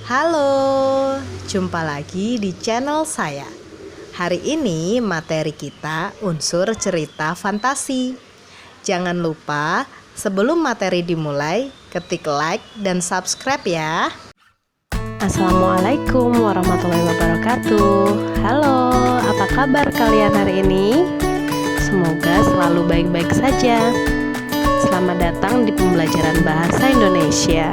Halo, jumpa lagi di channel saya. Hari ini materi kita unsur cerita fantasi. Jangan lupa sebelum materi dimulai, ketik like dan subscribe ya. Assalamualaikum warahmatullahi wabarakatuh. Halo, apa kabar kalian hari ini? Semoga selalu baik-baik saja. Selamat datang di pembelajaran bahasa Indonesia.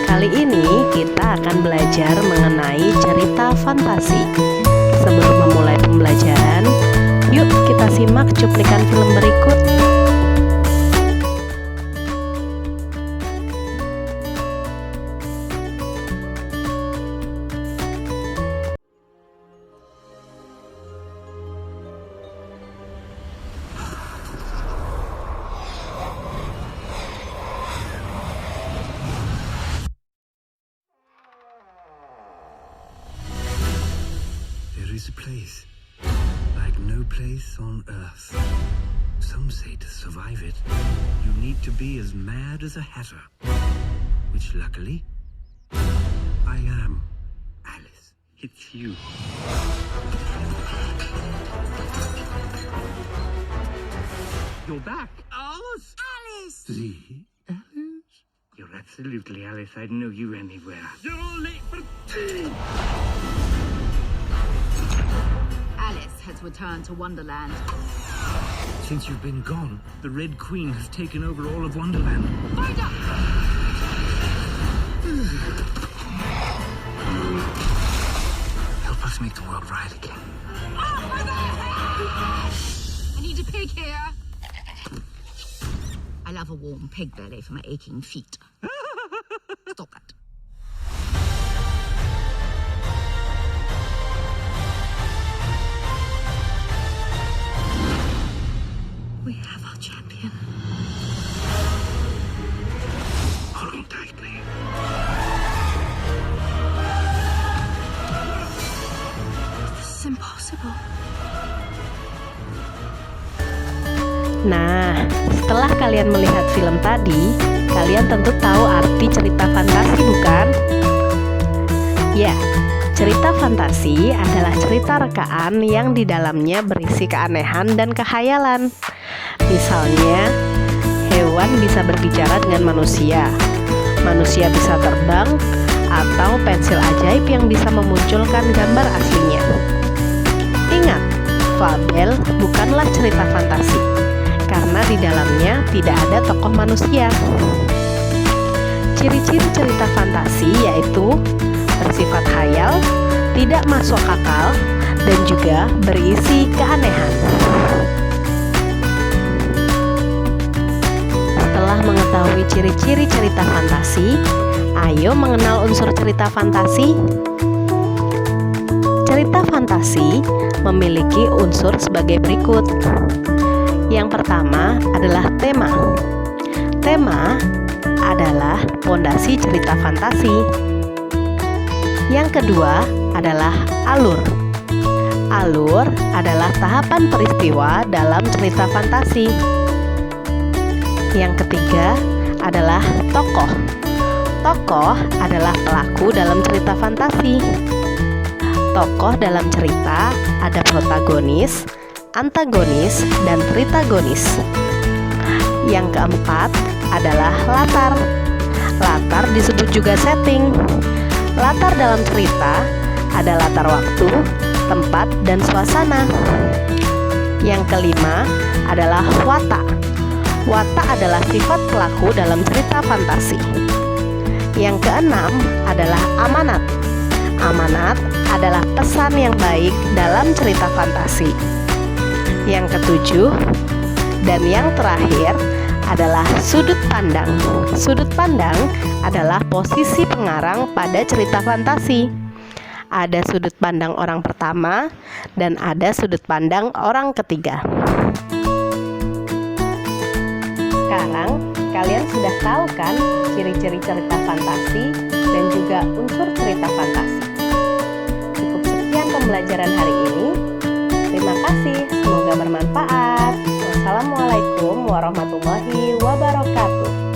Kali ini kita akan belajar mengenai cerita fantasi. Sebelum memulai pembelajaran, yuk kita simak cuplikan film berikut. There is a place like no place on earth. Some say to survive it, you need to be as mad as a hatter. Which luckily, I am. Alice, it's you. You're back. Alice! Alice! See? Alice? You're absolutely Alice. I'd know you anywhere. You're all late for tea! Alice has returned to Wonderland. Since you've been gone, the Red Queen has taken over all of Wonderland. Find her! Help us make the world right again. I need a pig here. I love a warm pig belly for my aching feet. Stop that. We have our champion. Hold on tightly. This is impossible. Nah, setelah kalian melihat film tadi, kalian tentu tahu arti cerita fantasi, bukan? Ya, cerita fantasi adalah cerita rekaan yang di dalamnya berisi keanehan dan kekhayalan. Misalnya, hewan bisa berbicara dengan manusia, manusia bisa terbang, atau pensil ajaib yang bisa memunculkan gambar aslinya. Ingat, fabel bukanlah cerita fantasi, karena di dalamnya tidak ada tokoh manusia. Ciri-ciri cerita fantasi yaitu bersifat khayal, tidak masuk akal, dan juga berisi keanehan. Setelah mengetahui ciri-ciri cerita fantasi, ayo mengenal unsur cerita fantasi. Cerita fantasi memiliki unsur sebagai berikut. Yang pertama adalah tema. Tema adalah fondasi cerita fantasi. Yang kedua adalah alur. Alur adalah tahapan peristiwa dalam cerita fantasi. Yang ketiga adalah tokoh. Tokoh adalah pelaku dalam cerita fantasi. Tokoh dalam cerita ada protagonis, antagonis, dan tritagonis. Yang keempat adalah latar. Latar disebut juga setting. Latar dalam cerita ada latar waktu, tempat, dan suasana. Yang kelima adalah watak. Watak adalah sifat pelaku dalam cerita fantasi. Yang keenam adalah amanat. Amanat adalah pesan yang baik dalam cerita fantasi. Yang ketujuh dan yang terakhir adalah sudut pandang. Sudut pandang adalah posisi pengarang pada cerita fantasi. Ada sudut pandang orang pertama dan ada sudut pandang orang ketiga. Sekarang kalian sudah tahu kan ciri-ciri cerita fantasi dan juga unsur cerita fantasi. Cukup sekian pembelajaran hari ini. Terima kasih, semoga bermanfaat. Wassalamualaikum warahmatullahi wabarakatuh.